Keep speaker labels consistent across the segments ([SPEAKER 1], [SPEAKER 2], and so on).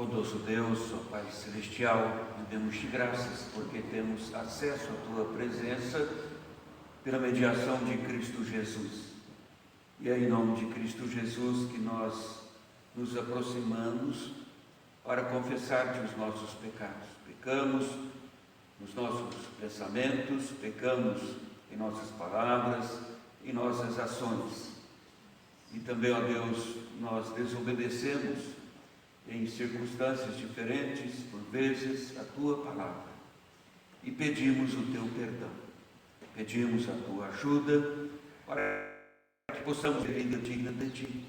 [SPEAKER 1] Bondoso Deus, ó Pai Celestial, damos-te graças porque temos acesso à Tua presença pela mediação de Cristo Jesus. E é em nome de Cristo Jesus que nós nos aproximamos para confessar-te os nossos pecados. Pecamos nos nossos pensamentos, pecamos em nossas palavras, em nossas ações. E também, ó Deus, nós desobedecemos em circunstâncias diferentes, por vezes, a Tua palavra. E pedimos o Teu perdão. Pedimos a Tua ajuda para que possamos ter vida digna de Ti.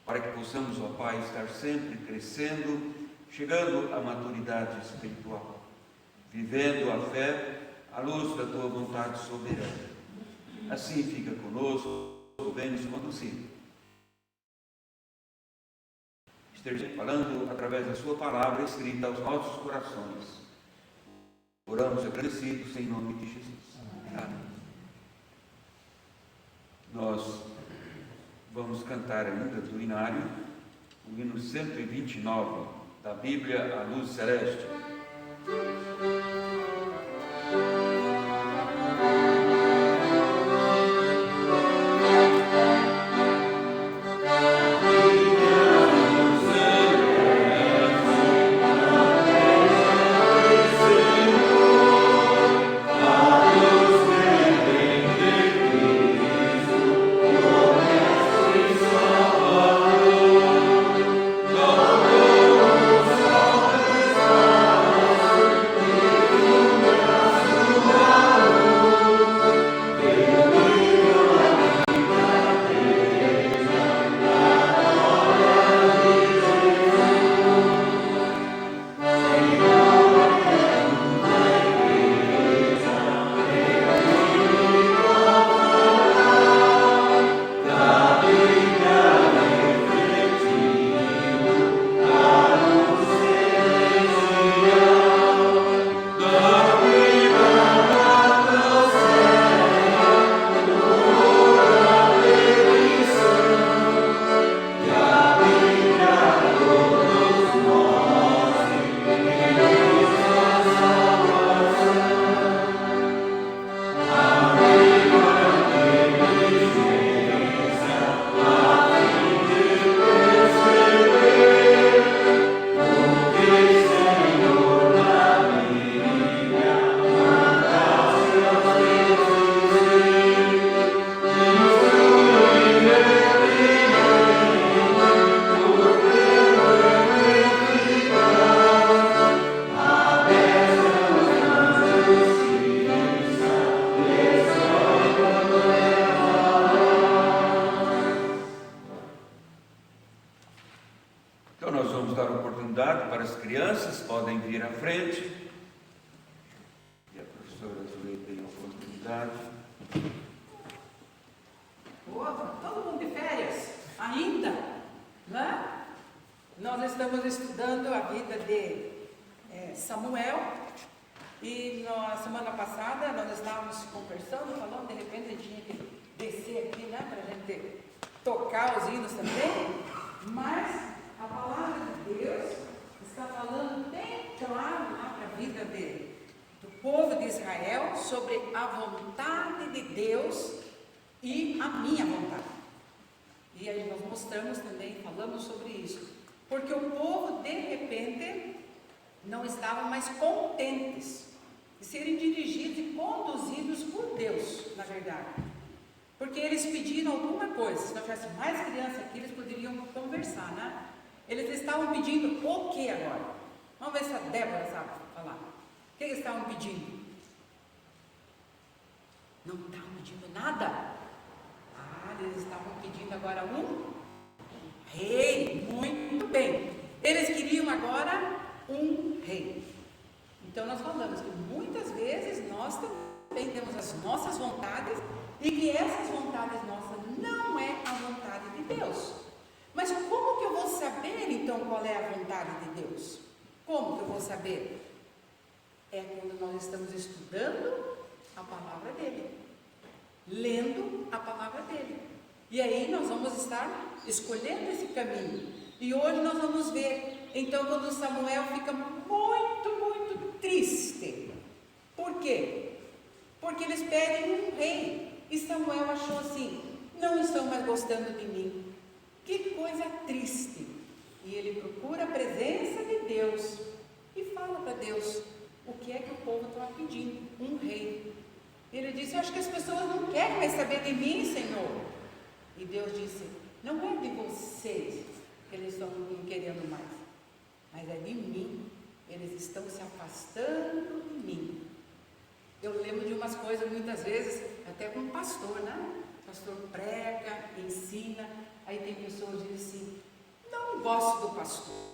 [SPEAKER 1] Para que possamos, ó Pai, estar sempre crescendo, chegando à maturidade espiritual. Vivendo a fé à luz da Tua vontade soberana. Assim fica conosco, vem-nos conduzir. Esteja falando através da Sua palavra escrita aos nossos corações. Oramos agradecidos em nome de Jesus. Amém. Nós vamos cantar ainda do Inário, o hino 129 da Bíblia, A Luz Celeste.
[SPEAKER 2] Não estavam mais contentes de serem dirigidos e conduzidos por Deus, na verdade. Porque eles pediram alguma coisa. Se nós tivéssemos mais crianças aqui, eles poderiam conversar, né? Eles estavam pedindo o que agora? Vamos ver se a Débora sabe falar. O que eles estavam pedindo? Não estavam pedindo nada. Eles estavam pedindo agora um rei. Muito bem. Eles queriam agora um rei. Então nós falamos que muitas vezes nós também temos as nossas vontades e que essas vontades nossas não é a vontade de Deus. Mas como que eu vou saber então qual é a vontade de Deus? Como que eu vou saber? É quando nós estamos estudando a palavra dele, lendo a palavra dele. E aí nós vamos estar escolhendo esse caminho. E hoje nós vamos ver Então, quando Samuel fica muito triste. Por quê? Porque eles pedem um rei. E Samuel achou assim: não estão mais gostando de mim. Que coisa triste. E ele procura a presença de Deus e fala para Deus: o que é que o povo está pedindo? Um rei. Ele disse: eu acho que as pessoas não querem mais saber de mim, Senhor. E Deus disse: não é de vocês que eles estão não querendo mais, mas é de mim. Eles estão se afastando de mim. Eu lembro de umas coisas, muitas vezes, até com o pastor, né? O pastor prega, ensina, aí tem pessoas que dizem assim: não gosto do pastor.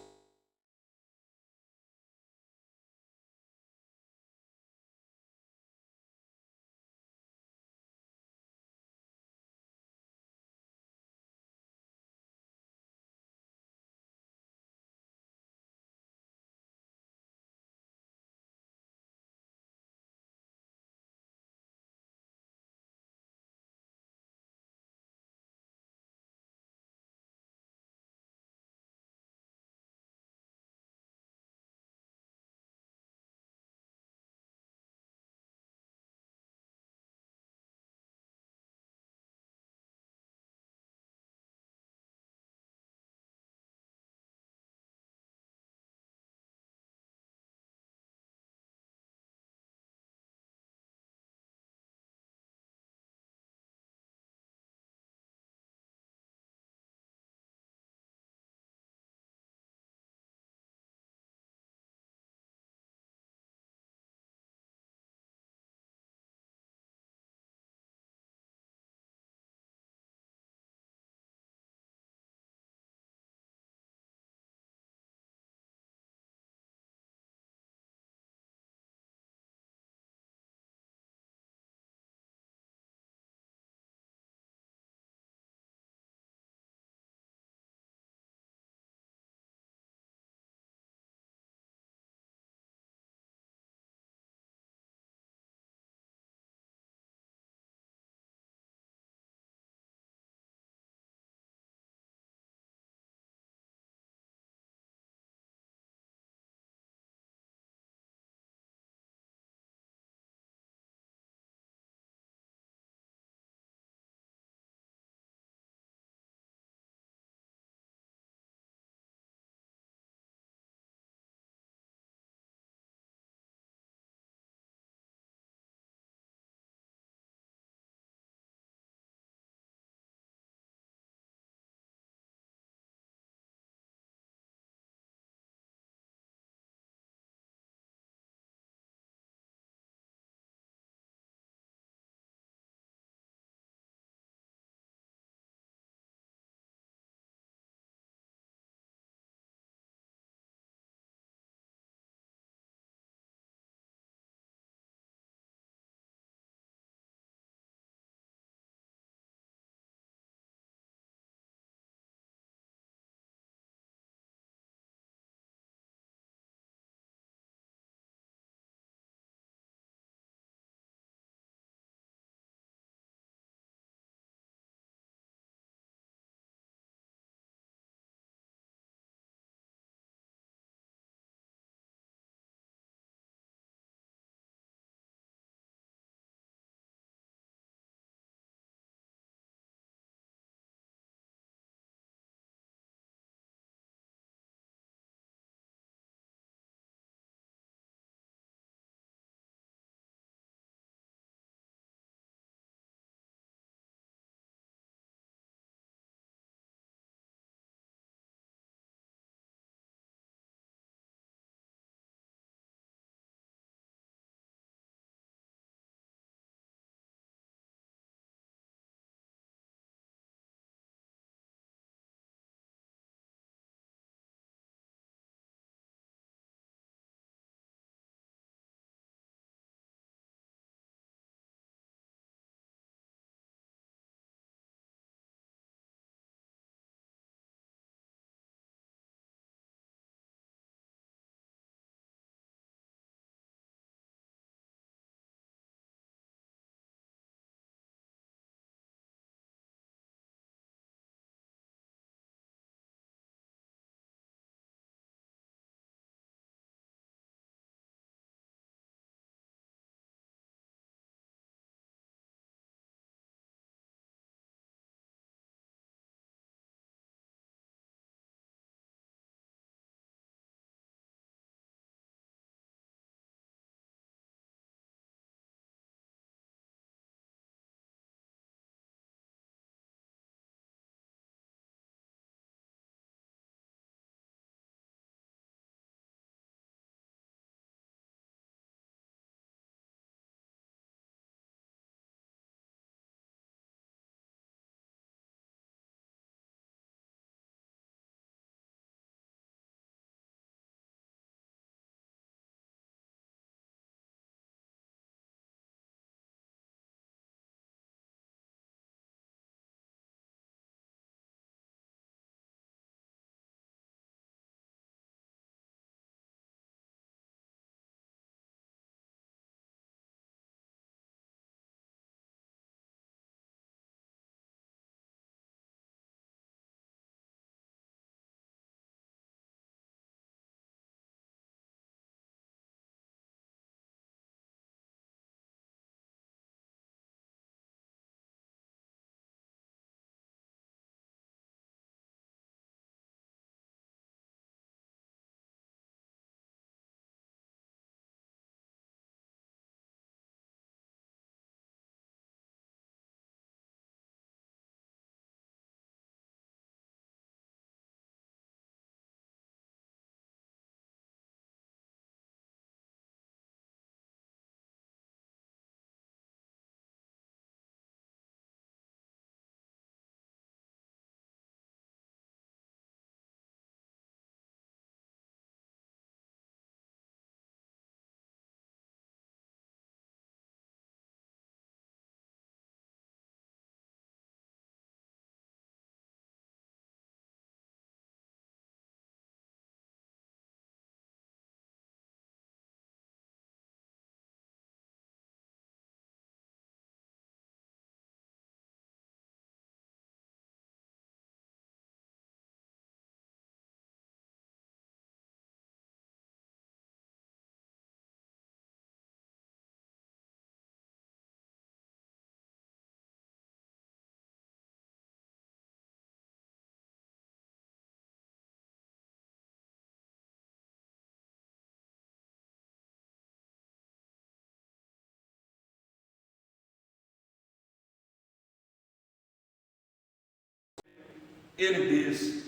[SPEAKER 1] ele diz: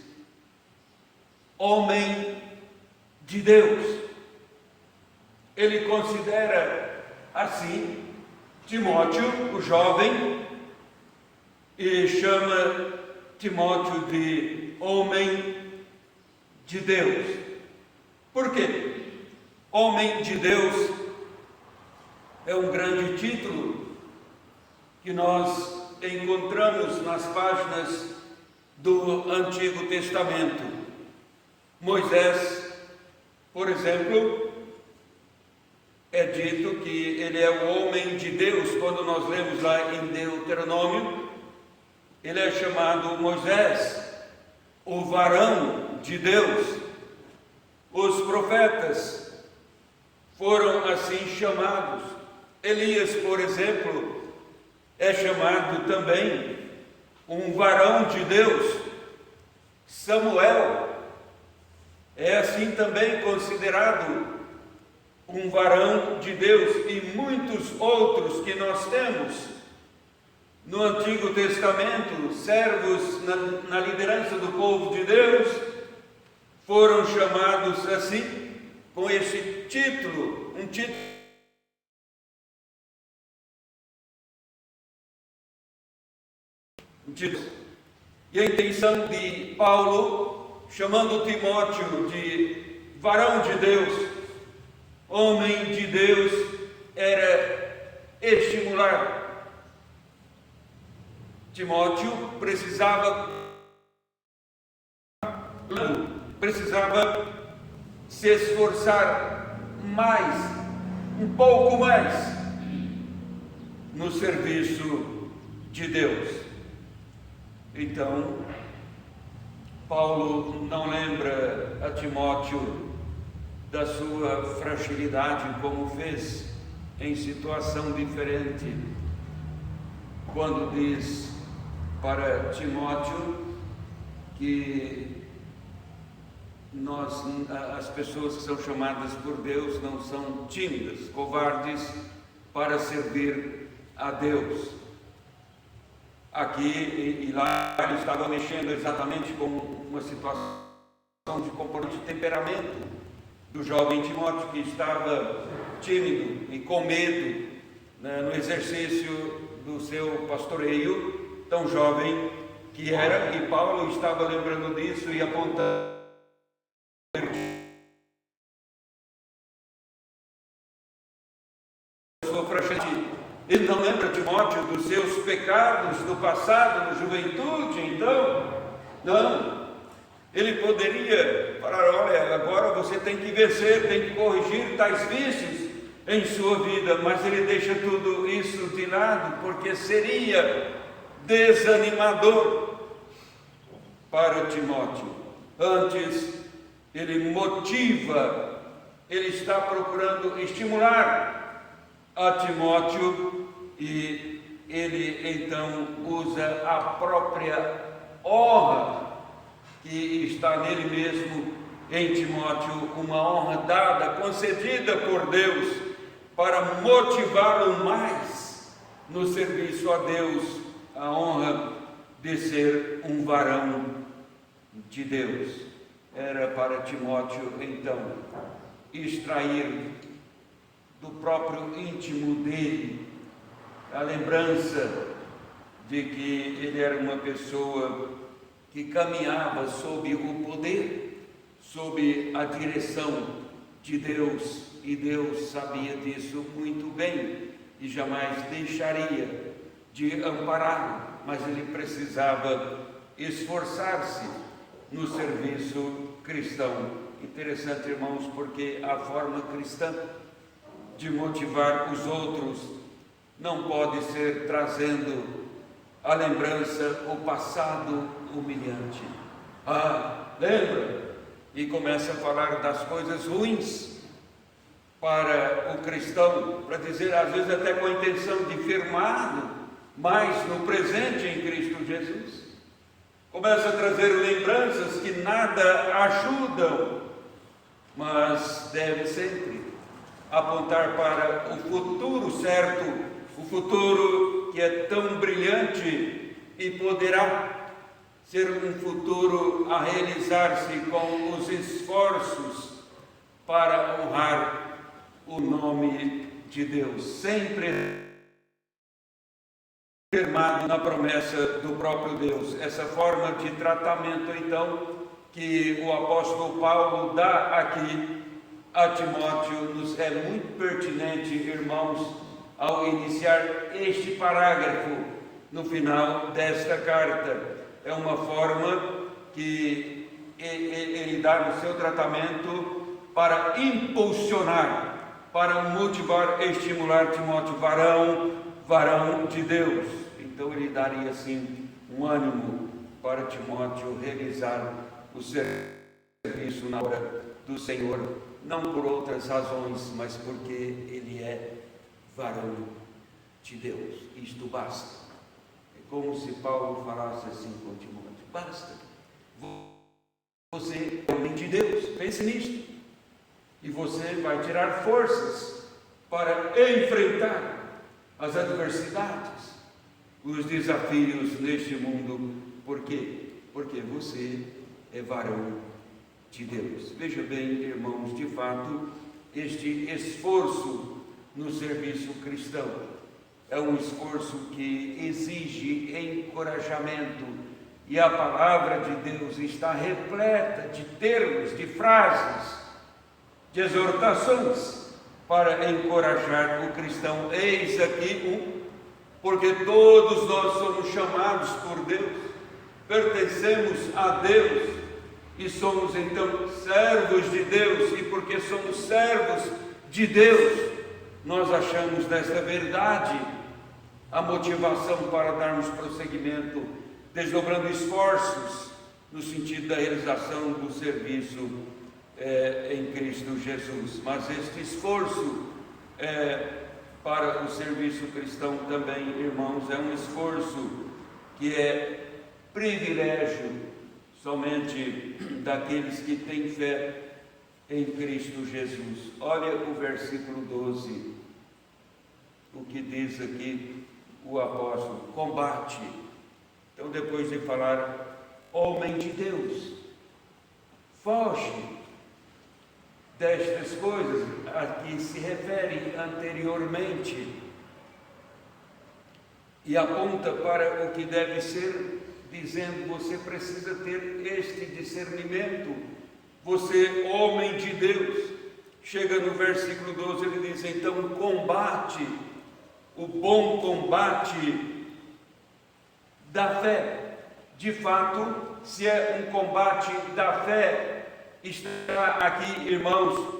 [SPEAKER 1] homem de Deus. Ele considera assim Timóteo, o jovem, e chama Timóteo de homem de Deus. Por quê? Homem de Deus é um grande título que nós encontramos nas páginas do Antigo Testamento. Moisés, por exemplo, é dito que ele é o homem de Deus. Quando nós lemos lá em Deuteronômio, ele é chamado Moisés, o varão de Deus. Os profetas foram assim chamados. Elias, por exemplo, é chamado também um varão de Deus. Samuel é assim também considerado um varão de Deus, e muitos outros que nós temos no Antigo Testamento, servos na liderança do povo de Deus, foram chamados assim, com esse título, um título. E a intenção de Paulo, chamando Timóteo de varão de Deus, homem de Deus, era estimular. Timóteo precisava se esforçar mais, um pouco mais, no serviço de Deus. Então, Paulo não lembra a Timóteo da sua fragilidade, como fez em situação diferente, quando diz para Timóteo que as pessoas que são chamadas por Deus não são tímidas, covardes para servir a Deus. Aqui e lá ele estava mexendo exatamente com uma situação de comportamento, de temperamento do jovem Timóteo, que estava tímido e com medo, né, no exercício do seu pastoreio, tão jovem que era, e Paulo estava lembrando disso e apontando sua fragilidade. Ele não lembra, Timóteo, dos seus pecados do passado, na juventude, então? Não. Ele poderia falar: olha, agora você tem que vencer, tem que corrigir tais vícios em sua vida, mas ele deixa tudo isso de lado, porque seria desanimador para Timóteo. Antes, ele motiva, ele está procurando estimular a Timóteo, e ele então usa a própria honra que está nele mesmo, em Timóteo, uma honra dada, concedida por Deus, para motivá-lo mais no serviço a Deus, a honra de ser um varão de Deus. Era para Timóteo, então, extrair do próprio íntimo dele a lembrança de que ele era uma pessoa que caminhava sob o poder, sob a direção de Deus, e Deus sabia disso muito bem e jamais deixaria de ampará-lo, mas ele precisava esforçar-se no serviço cristão. Interessante, irmãos, porque a forma cristã de motivar os outros não pode ser trazendo à lembrança o passado humilhante. Lembra? E começa a falar das coisas ruins para o cristão, para dizer, às vezes até com a intenção de firmá-lo mais no presente em Cristo Jesus. Começa a trazer lembranças que nada ajudam, mas deve sempre apontar para o futuro certo, o futuro que é tão brilhante e poderá ser um futuro a realizar-se com os esforços para honrar o nome de Deus, sempre firmado na promessa do próprio Deus. Essa forma de tratamento, então, que o apóstolo Paulo dá aqui a Timóteo, nos é muito pertinente, irmãos, ao iniciar este parágrafo no final desta carta. É uma forma que ele dá no seu tratamento para impulsionar, para motivar, estimular Timóteo, varão de Deus. Então ele daria assim um ânimo para Timóteo realizar o serviço na obra do Senhor, não por outras razões, mas porque ele é varão de Deus. Isto basta. É como se Paulo falasse assim com Timóteo: basta, você é homem de Deus, pense nisto, e você vai tirar forças para enfrentar as adversidades, os desafios neste mundo. Por quê? Porque você é varão de Deus. Veja bem, irmãos, de fato, este esforço no serviço cristão é um esforço que exige encorajamento, e a palavra de Deus está repleta de termos, de frases, de exortações para encorajar o cristão. Eis aqui porque todos nós somos chamados por Deus, pertencemos a Deus e somos então servos de Deus, e porque somos servos de Deus, nós achamos nesta verdade a motivação para darmos prosseguimento, desdobrando esforços no sentido da realização do serviço em Cristo Jesus. Mas este esforço para o serviço cristão também, irmãos, é um esforço que é privilégio somente daqueles que têm fé em Cristo Jesus. Olha o versículo 12, o que diz aqui o apóstolo: combate. Então, depois de falar homem de Deus, foge destas coisas a que se refere anteriormente, e aponta para o que deve ser, dizendo: você precisa ter este discernimento, você, homem de Deus. Chega no versículo 12, ele diz: então combate o bom combate da fé. De fato, se é um combate da fé, está aqui, irmãos,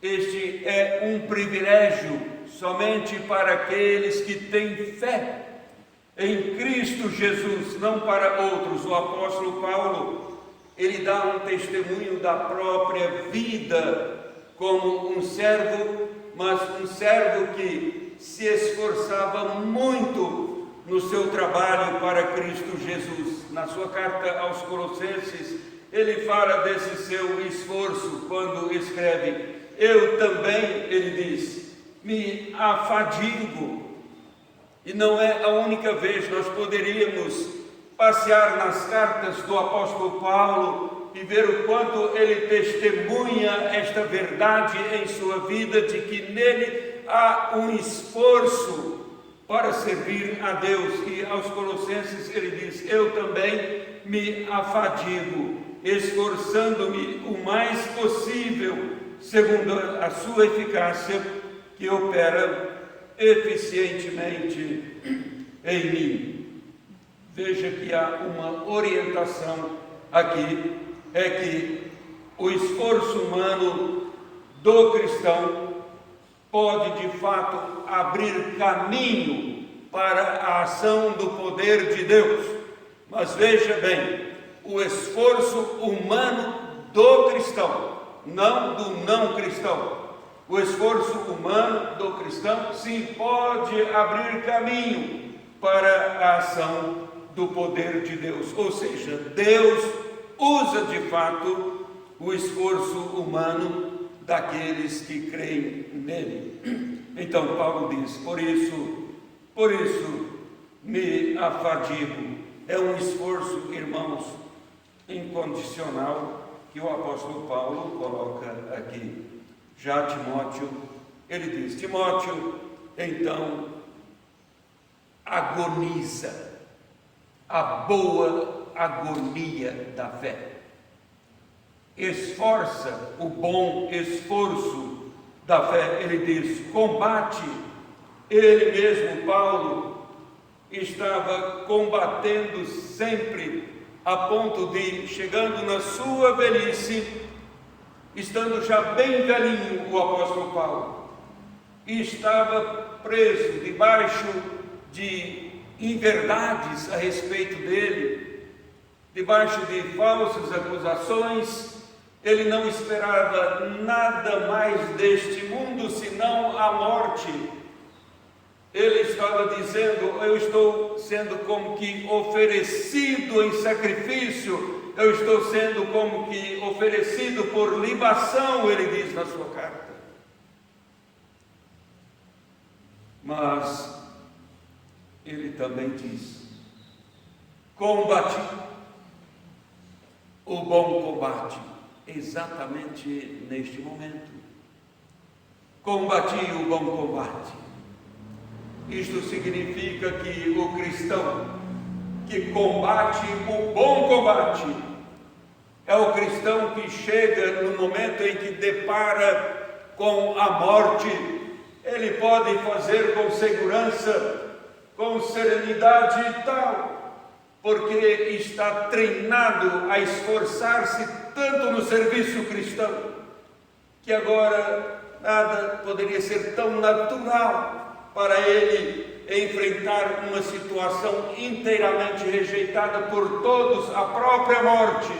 [SPEAKER 1] este é um privilégio somente para aqueles que têm fé em Cristo Jesus, não para outros. O apóstolo Paulo, ele dá um testemunho da própria vida como um servo, mas um servo que se esforçava muito no seu trabalho para Cristo Jesus. Na sua carta aos Colossenses, ele fala desse seu esforço quando escreve: eu também, ele diz, me afadigo. E não é a única vez. Nós poderíamos passear nas cartas do apóstolo Paulo e ver o quanto ele testemunha esta verdade em sua vida, de que nele há um esforço para servir a Deus. E aos Colossenses ele diz: eu também me afadigo, esforçando-me o mais possível, segundo a sua eficácia, que opera eficientemente em mim. Veja que há uma orientação aqui, é que o esforço humano do cristão pode de fato abrir caminho para a ação do poder de Deus. Mas veja bem, o esforço humano do cristão, não do não cristão. O esforço humano do cristão sim pode abrir caminho para a ação do poder de Deus. Ou seja, Deus usa de fato o esforço humano daqueles que creem nele. Então Paulo diz: por isso me afadigo,
[SPEAKER 3] é um esforço, irmãos, incondicional que o apóstolo Paulo coloca aqui. Já Timóteo, ele diz: Timóteo, então, agoniza a boa agonia da fé. Esforça o bom esforço da fé. Ele diz: combate. Ele mesmo, Paulo, estava combatendo sempre, a ponto de, chegando na sua velhice, estando já bem velhinho, o apóstolo Paulo, e estava preso debaixo de inverdades a respeito dele, debaixo de falsas acusações. Ele não esperava nada mais deste mundo senão a morte. Ele estava dizendo: eu estou sendo como que oferecido em sacrifício, eu estou sendo como que oferecido por libação, ele diz na sua carta. Mas ele também diz: combati o bom combate, exatamente neste momento. Combati o bom combate. Isto significa que o cristão que combate o bom combate é o cristão que chega no momento em que depara com a morte. Ele pode fazer com segurança, com serenidade e tal, porque está treinado a esforçar-se tanto no serviço cristão, que agora nada poderia ser tão natural para ele enfrentar uma situação inteiramente rejeitada por todos, a própria morte.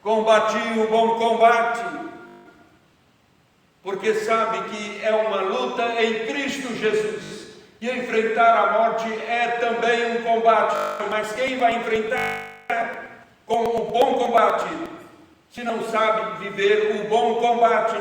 [SPEAKER 3] Combati o bom combate, porque sabe que é uma luta em Cristo Jesus, e enfrentar a morte é também um combate. Mas quem vai enfrentar com o bom combate, se não sabe viver o bom combate?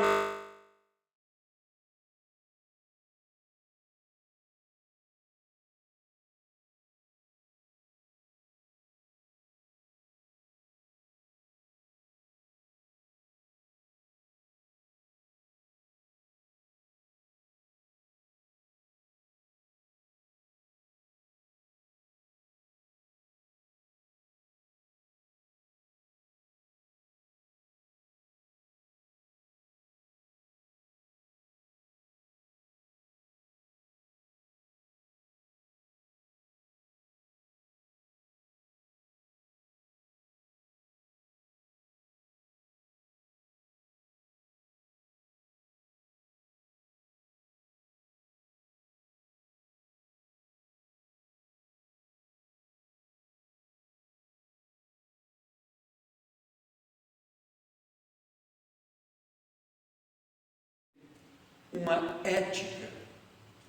[SPEAKER 3] Uma ética,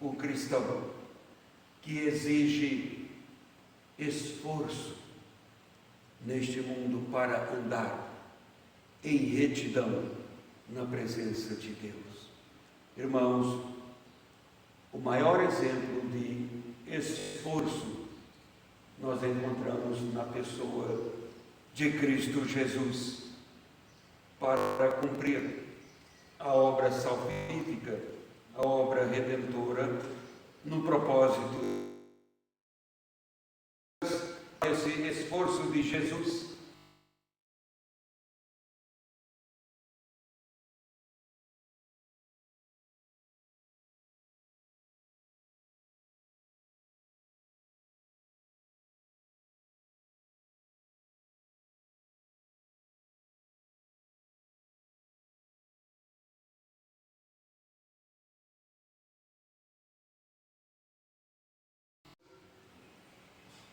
[SPEAKER 3] o cristão, que exige esforço neste mundo para andar em retidão na presença de Deus. Irmãos, o maior exemplo de esforço nós encontramos na pessoa de Cristo Jesus para cumprir a obra salvífica, a obra redentora, no propósito. Esse esforço de Jesus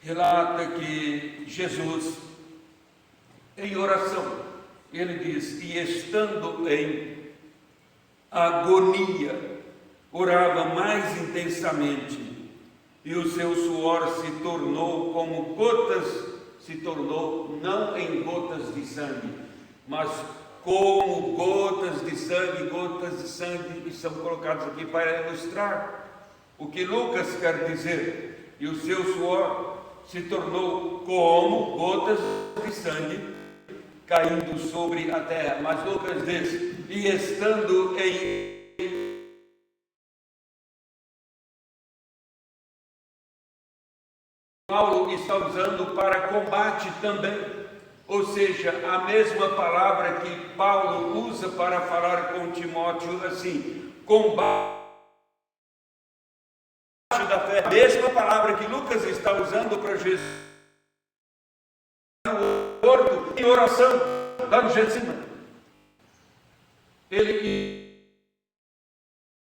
[SPEAKER 3] relata que Jesus, em oração, ele diz: e estando em agonia, orava mais intensamente, e o seu suor se tornou como gotas, se tornou não em gotas de sangue, mas como gotas de sangue que são colocadas aqui para ilustrar o que Lucas quer dizer. E o seu suor se tornou como gotas de sangue caindo sobre a terra. Mas Lucas diz: e estando em Paulo está usando para combate também, ou seja, a mesma palavra que Paulo usa para falar com Timóteo assim, combate da fé, a mesma palavra que Lucas está usando para Jesus em oração, lá no Getsemane. Ele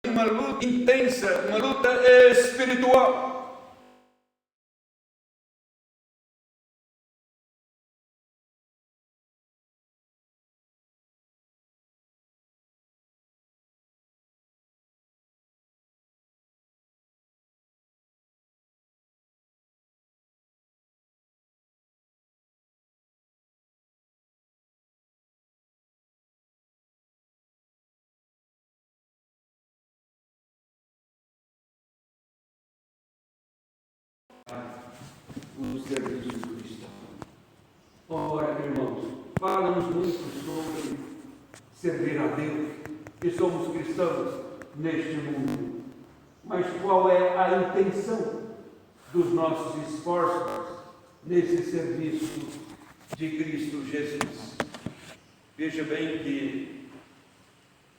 [SPEAKER 3] uma luta intensa, uma luta espiritual. O serviço cristão. Ora, irmãos, fala-nos muito sobre servir a Deus, que somos cristãos neste mundo. Mas qual é a intenção dos nossos esforços nesse serviço de Cristo Jesus? Veja bem que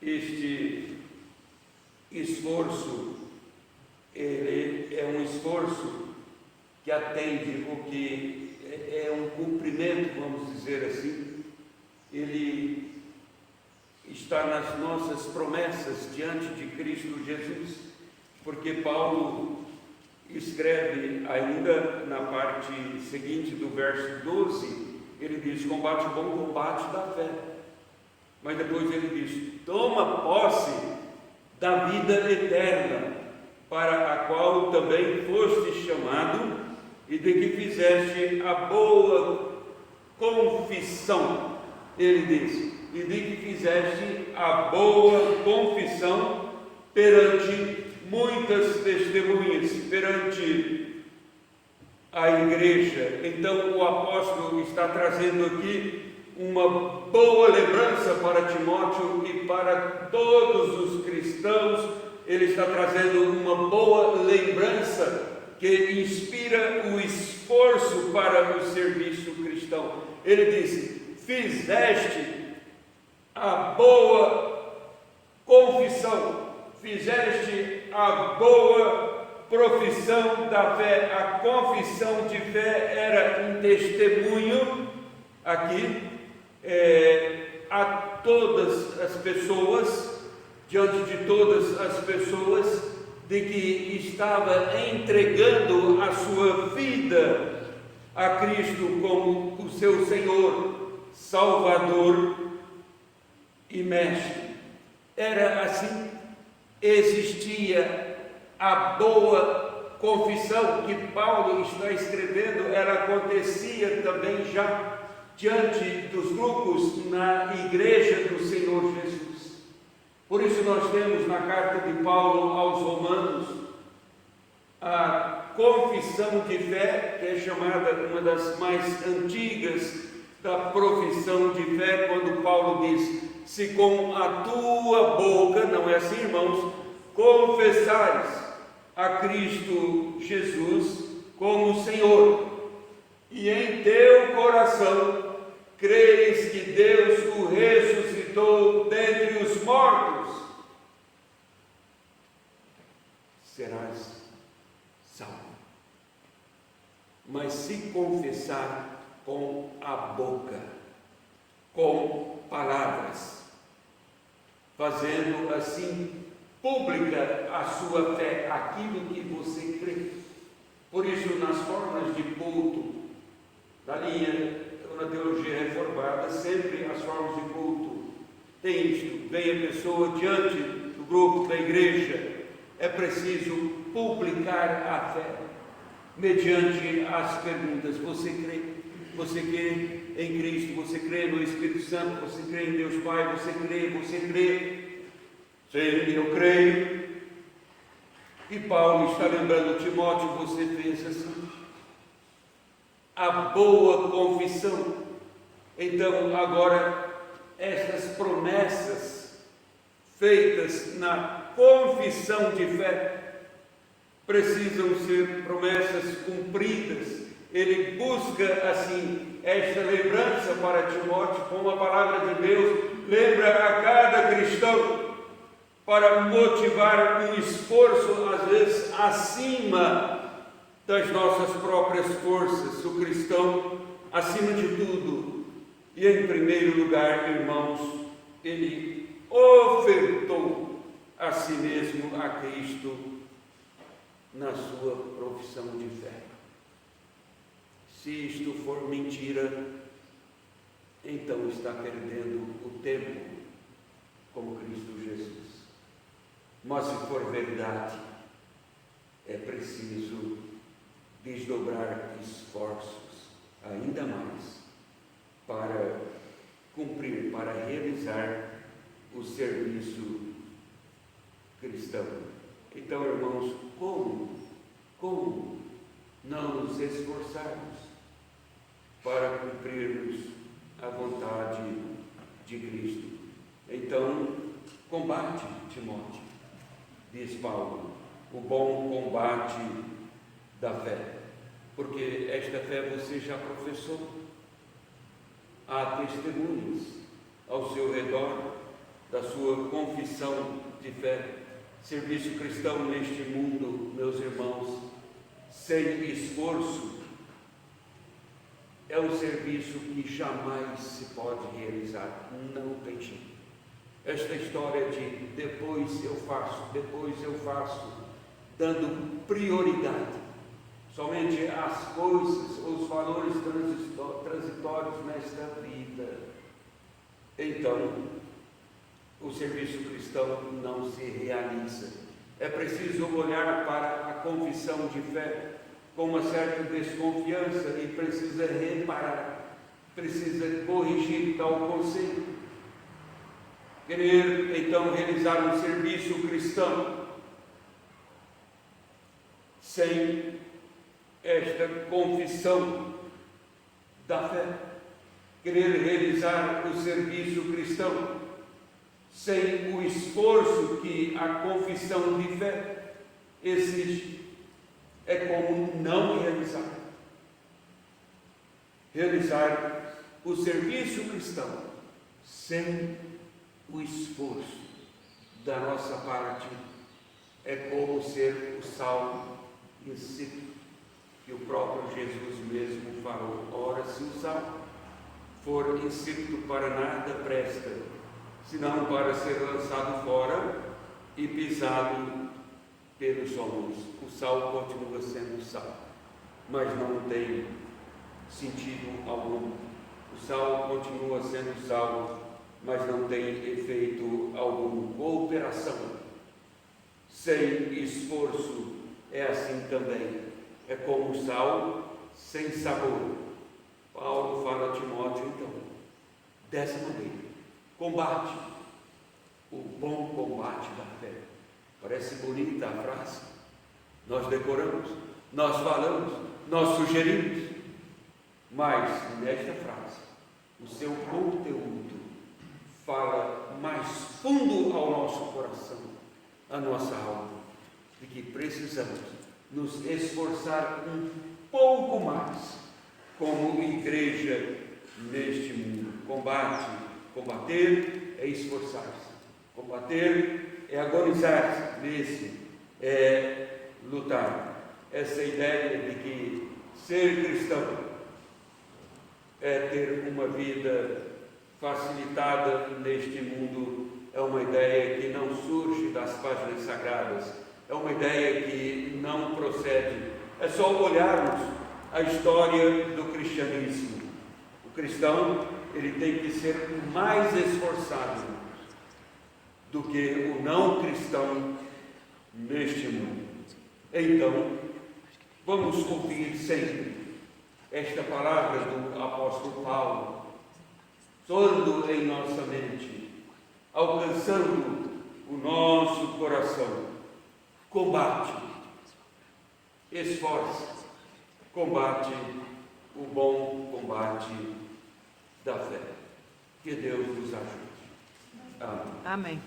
[SPEAKER 3] este esforço, ele é um esforço que atende o que é um cumprimento, vamos dizer assim. Ele está nas nossas promessas diante de Cristo Jesus, porque Paulo escreve ainda na parte seguinte do verso 12, ele diz: combate o bom combate da fé. Mas depois ele diz: toma posse da vida eterna, para a qual também foste chamado, e de que fizeste a boa confissão. Ele diz: e de que fizeste a boa confissão perante muitas testemunhas, perante a igreja. Então o apóstolo está trazendo aqui uma boa lembrança para Timóteo e para todos os cristãos. Ele está trazendo uma boa lembrança que inspira o esforço para o serviço cristão. Ele diz: fizeste a boa confissão, fizeste a boa profissão da fé. A confissão de fé era um testemunho aqui a todas as pessoas, diante de todas as pessoas, de que estava entregando a sua vida a Cristo como o seu Senhor, Salvador e Mestre. Era assim. Existia a boa confissão que Paulo está escrevendo, ela acontecia também já diante dos grupos na igreja do Senhor Jesus. Por isso nós temos na carta de Paulo aos Romanos a confissão de fé, que é chamada uma das mais antigas da profissão de fé, quando Paulo diz: se com a tua boca, não é assim, irmãos, confessares a Cristo Jesus como Senhor, e em teu coração creres que Deus o ressuscitou dentre os mortos, serás salvo. Mas se confessar com a boca, com palavras, fazendo assim pública a sua fé, aquilo que você crê. Por isso, nas formas de culto da linha, na teologia reformada, sempre as formas de culto tem isto: vem a pessoa diante do grupo da igreja, é preciso publicar a fé mediante as perguntas: você crê? Você crê em Cristo? Você crê no Espírito Santo? Você crê em Deus Pai? Você crê? Você crê? Sim, eu creio. E Paulo está lembrando Timóteo: você fez assim. a boa confissão. Então, agora, estas promessas feitas na confissão de fé precisam ser promessas cumpridas. Ele busca, assim, esta lembrança para Timóteo, com a palavra de Deus, lembra a cada cristão, para motivar um esforço, às vezes, acima das nossas próprias forças. O cristão, acima de tudo, e em primeiro lugar, irmãos, ele ofertou a si mesmo a Cristo na sua profissão de fé. Se isto for mentira, então está perdendo o tempo com Cristo Jesus. Mas se for verdade, é preciso desdobrar esforços ainda mais para cumprir, para realizar o serviço cristão. Então, irmãos, como não nos esforçarmos para cumprirmos a vontade de Cristo? Então, combate, Timóteo, diz Paulo, o bom combate da fé, porque esta fé você já professou. Há testemunhas ao seu redor da sua confissão de fé. Serviço cristão neste mundo, meus irmãos, sem esforço, é um serviço que jamais se pode realizar. Não tem jeito. Esta história de depois eu faço, dando prioridade somente às coisas, os valores transitórios nesta vida, então o serviço cristão não se realiza. É preciso olhar para a confissão de fé com uma certa desconfiança e precisa reparar, precisa corrigir tal conceito. Querer então realizar um serviço cristão sem esta confissão da fé, querer realizar o serviço cristão sem o esforço que a confissão de fé exige, é como não realizar o serviço cristão sem o esforço da nossa parte, é como ser o sal insípido, que o próprio Jesus mesmo falou. Ora, se o sal for insípido, para nada presta, senão para ser lançado fora e pisado pelos homens. O sal continua sendo sal, mas não tem sentido algum. O sal continua sendo sal, mas não tem efeito algum. Cooperação sem esforço é assim também. É como sal sem sabor. Paulo fala a Timóteo, então, dessa maneira: combate o bom combate da fé. Parece bonita a frase, nós decoramos, nós falamos, nós sugerimos, mas nesta frase, o seu conteúdo fala mais fundo ao nosso coração, à nossa alma, de que precisamos nos esforçar um pouco mais como igreja neste mundo. Combater é esforçar-se, combater é agonizar-se, mesmo é lutar. Essa ideia de que ser cristão é ter uma vida facilitada neste mundo é uma ideia que não surge das páginas sagradas, é uma ideia que não procede. É só olharmos a história do cristianismo. O cristão, ele tem que ser mais esforçado do que o não cristão neste mundo. Então, vamos ouvir sempre esta palavra do apóstolo Paulo, soando em nossa mente, alcançando o nosso coração. Combate, esforça, combate o bom combate da fé. Que Deus nos ajude. Amém.
[SPEAKER 4] Amém.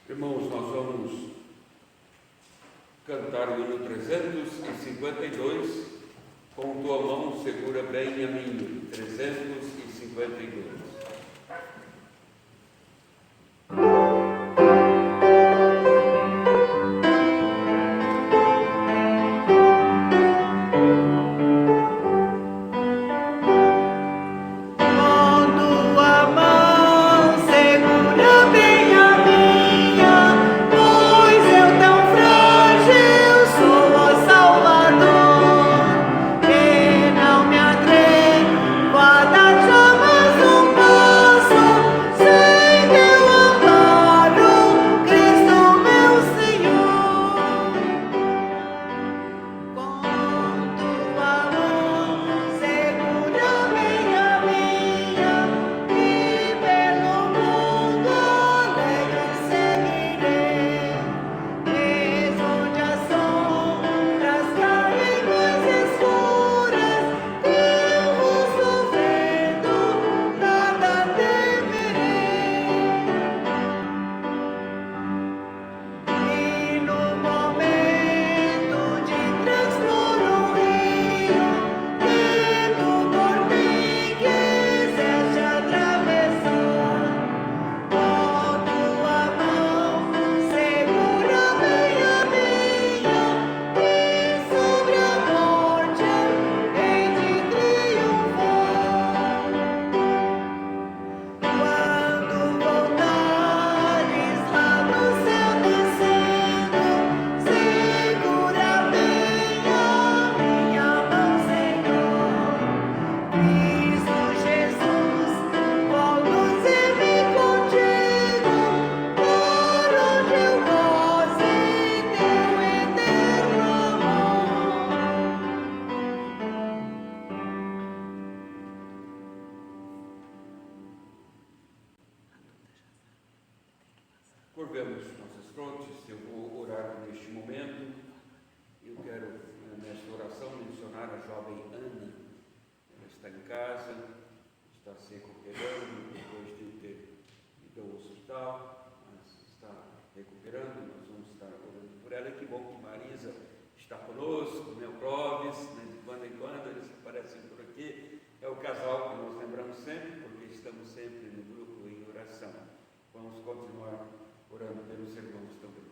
[SPEAKER 3] Irmãos, nós vamos cantar o hino 352, com tua mão segura bem a minha, 352. Curvemos nossas frontes. Eu vou orar neste momento. Eu quero, nesta oração, mencionar a jovem Ana. Ela está em casa, está se recuperando depois de ter ido ao hospital, mas está recuperando. Nós vamos estar orando por ela. E que bom que Marisa está conosco, meu Clóvis, né, de quando em quando eles aparecem por aqui. É o casal que nós lembramos sempre, porque estamos sempre no grupo em oração. Vamos continuar orando pelos irmãos também.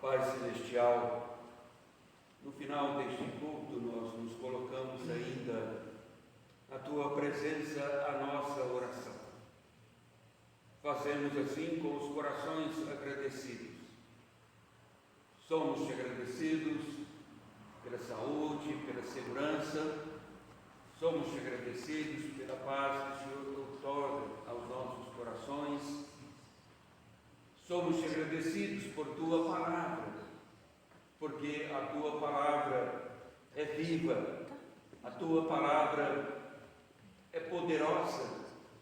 [SPEAKER 3] Pai Celestial, no final deste culto nós nos colocamos ainda na Tua presença, a nossa oração. Fazemos assim com os corações agradecidos. Somos agradecidos pela saúde, pela segurança. Somos agradecidos pela paz que o Senhor outorga aos nossos corações. Somos agradecidos por Tua palavra, porque a Tua palavra é viva, a Tua palavra é poderosa,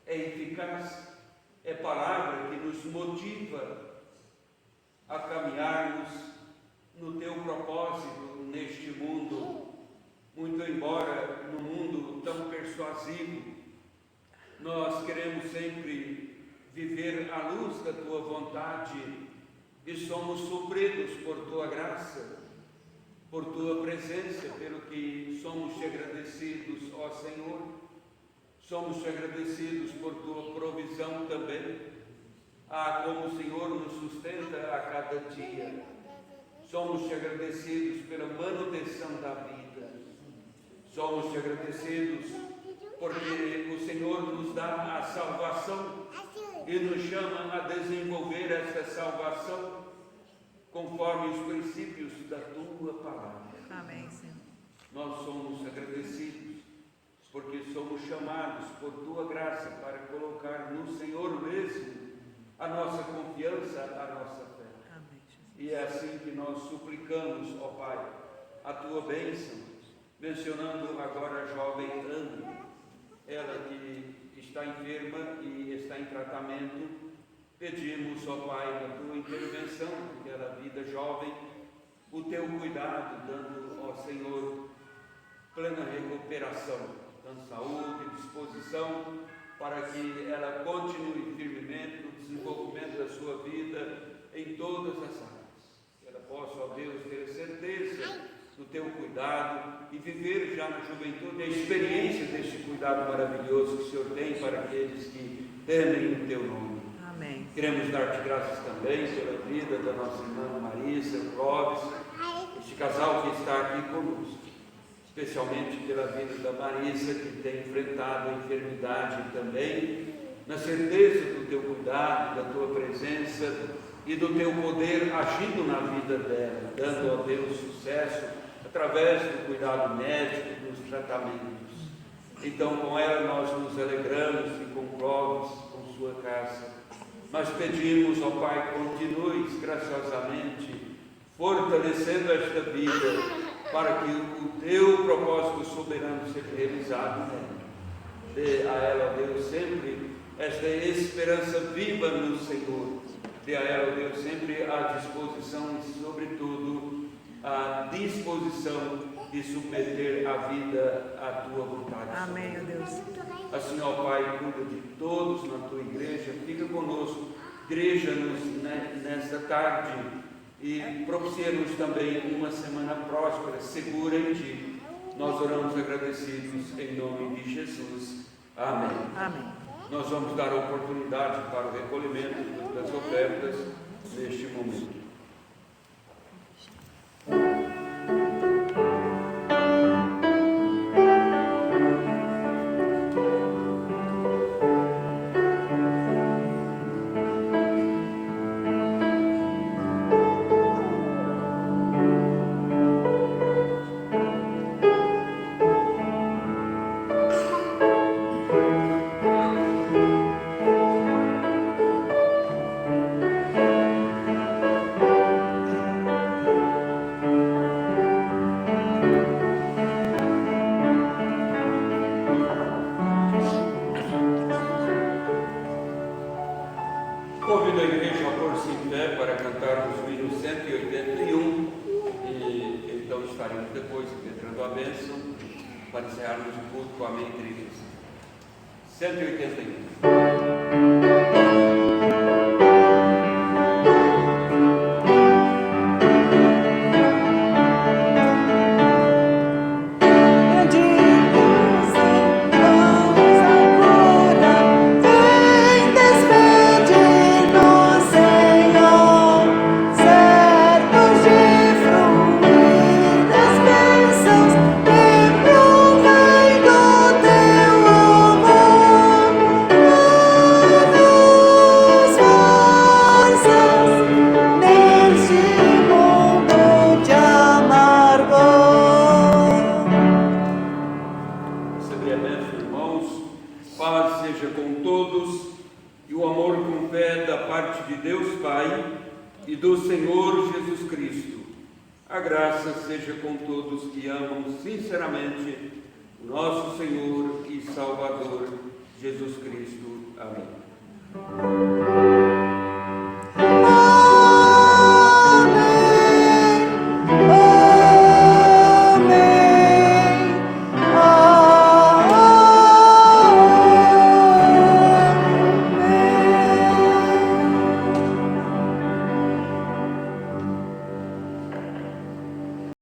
[SPEAKER 3] é eficaz, é palavra que nos motiva a caminharmos no Teu propósito neste mundo. Muito embora no mundo tão persuasivo, nós queremos sempre viver à luz da Tua vontade e somos supridos por Tua graça, por Tua presença, pelo que somos te agradecidos, ó Senhor. Somos te agradecidos por Tua provisão também, como o Senhor nos sustenta a cada dia. Somos te agradecidos pela manutenção da vida. Somos te agradecidos porque o Senhor nos dá a salvação e nos chama a desenvolver essa salvação conforme os princípios da Tua palavra.
[SPEAKER 4] Amém, Senhor.
[SPEAKER 3] Nós somos agradecidos porque somos chamados por Tua graça para colocar no Senhor mesmo a nossa confiança, a nossa fé.
[SPEAKER 4] Amém, Jesus.
[SPEAKER 3] E é assim que nós suplicamos, ó Pai, a Tua bênção, mencionando agora a jovem Ana, ela que está enferma e está em tratamento. Pedimos, ó Pai, a Tua intervenção, porque ela, vida jovem, o teu cuidado, dando ao Senhor plena recuperação, dando saúde e disposição para que ela continue firmemente no desenvolvimento da sua vida em todas as áreas. Que ela possa, ó Deus, ter certeza do teu cuidado e viver já na juventude a experiência deste cuidado maravilhoso que o Senhor tem para aqueles que temem o teu nome.
[SPEAKER 4] Amém.
[SPEAKER 3] Queremos dar-te graças também pela vida da nossa irmã Marisa, o Clóvis, este casal que está aqui conosco, especialmente pela vida da Marisa, que tem enfrentado a enfermidade também, na certeza do teu cuidado, da tua presença e do teu poder agindo na vida dela, dando a Deus sucesso através do cuidado médico, dos tratamentos. Então, com ela nós nos alegramos e com Clóvis, com sua casa. Mas pedimos, ó Pai, continues graciosamente fortalecendo esta vida para que o teu propósito soberano seja realizado nela. Dê a ela, ó Deus, sempre esta esperança viva no Senhor. Dê a ela, ó Deus, sempre a disposição e, sobretudo, a disposição de submeter a vida à tua vontade.
[SPEAKER 4] Amém, ó Deus.
[SPEAKER 3] Assim, ó Pai, cuida de todos na tua igreja, fica conosco, igreja-nos nesta tarde e propicia-nos também uma semana próspera, segura em ti. Nós oramos agradecidos em nome de Jesus. Amém.
[SPEAKER 4] Amém.
[SPEAKER 3] Nós vamos dar a oportunidade para o recolhimento das ofertas neste momento. Convido a igreja a pôr-se em pé para cantarmos o hino 181 e então estaremos depois entrando a bênção para encerrarmos o culto com a minha igreja. 181. Seja com todos que amam sinceramente o nosso Senhor e Salvador Jesus Cristo. Amém.